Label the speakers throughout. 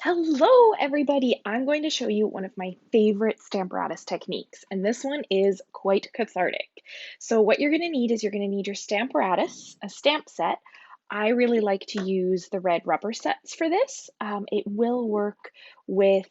Speaker 1: Hello, everybody. I'm going to show you one of my favorite Stamparatus techniques, and this one is quite cathartic. So what you're going to need is you're going to need your Stamparatus, a stamp set. I really like to use the red rubber sets for this. It will work with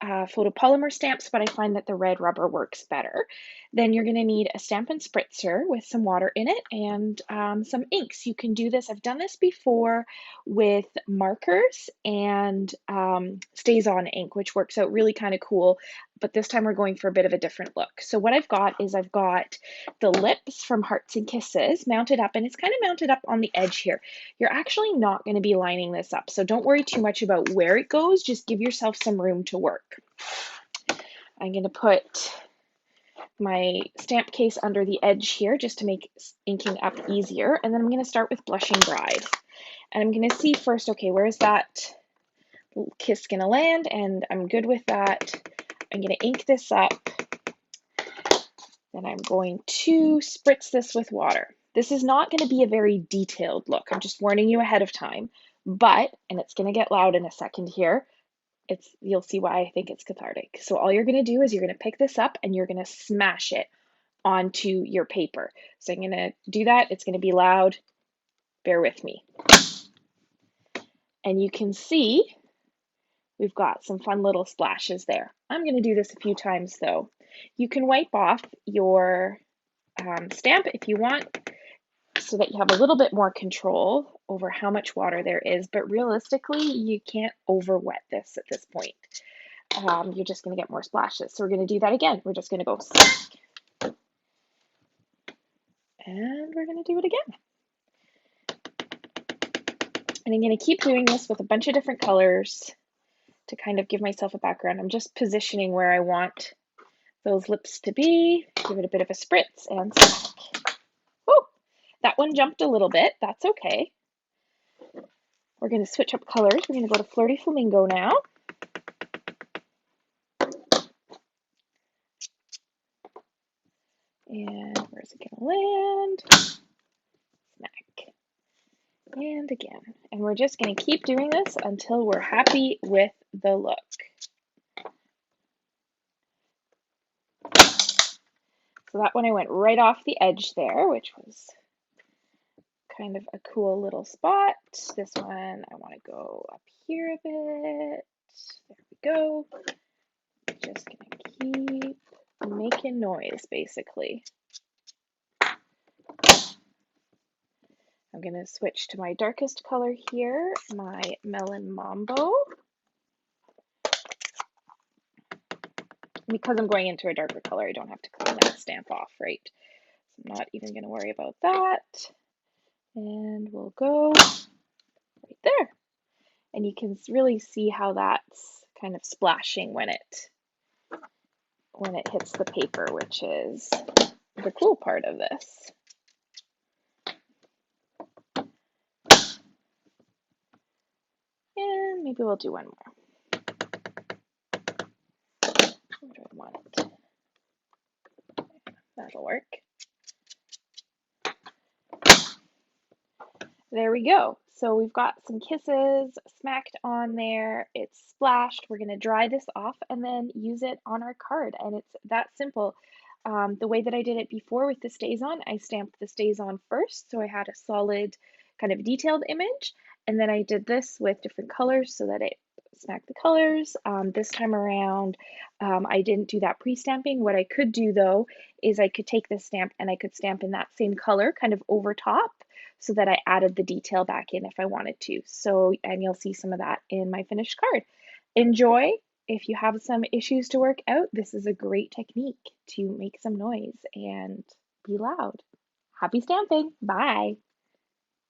Speaker 1: photopolymer stamps, but I find that the red rubber works better. Then you're going to need a Stampin' Spritzer with some water in it and some inks. You can do this. I've done this before with markers and StazOn ink, which works out really kind of cool. But this time we're going for a bit of a different look. So what I've got is I've got the lips from Hearts and Kisses mounted up, and it's kind of mounted up on the edge here. You're actually not going to be lining this up, so don't worry too much about where it goes. Just give yourself some room to work. I'm going to put my stamp case under the edge here just to make inking up easier, and then I'm going to start with Blushing Bride. And I'm going to see first, okay, where's that kiss going to land? And I'm good with that. I'm going to ink this up. Then I'm going to spritz this with water. This is not going to be a very detailed look. I'm just warning you ahead of time. But, and it's going to get loud in a second here, you'll see why I think it's cathartic. So all you're going to do is you're going to pick this up and you're going to smash it onto your paper. So I'm going to do that. It's going to be loud. Bear with me. And you can see we've got some fun little splashes there. I'm going to do this a few times though. You can wipe off your stamp if you want so that you have a little bit more control over how much water there is, but realistically you can't over wet this at this point. You're just going to get more splashes. So we're going to do that again. We're just going to go and we're going to do it again. And I'm going to keep doing this with a bunch of different colors to kind of give myself a background. I'm just positioning where I want those lips to be. Give it a bit of a spritz and smack. Oh, that one jumped a little bit. That's okay. We're going to switch up colors. We're going to go to Flirty Flamingo now. And where's it going to land? Smack. And again. And we're just going to keep doing this until we're happy with the look. So that one I went right off the edge there, which was kind of a cool little spot. This one I want to go up here a bit. There we go. Just going to keep making noise, basically. I'm going to switch to my darkest color here, my Melon Mambo. Because I'm going into a darker color, I don't have to clean that stamp off, right? So I'm not even going to worry about that. And we'll go right there. And you can really see how that's kind of splashing when it hits the paper, which is the cool part of this. And maybe we'll do one more. Where do I want it? That'll work. There we go. So we've got some kisses smacked on there. It's splashed. We're going to dry this off and then use it on our card. And it's that simple. The way that I did it before with the StazOn, I stamped the StazOn first. So I had a solid kind of detailed image. And then I did this with different colors so that it smacked the colors. This time around, I didn't do that pre-stamping. What I could do though, is I could take this stamp and I could stamp in that same color kind of over top so that I added the detail back in if I wanted to. So, and you'll see some of that in my finished card. Enjoy. If you have some issues to work out, this is a great technique to make some noise and be loud. Happy stamping. Bye.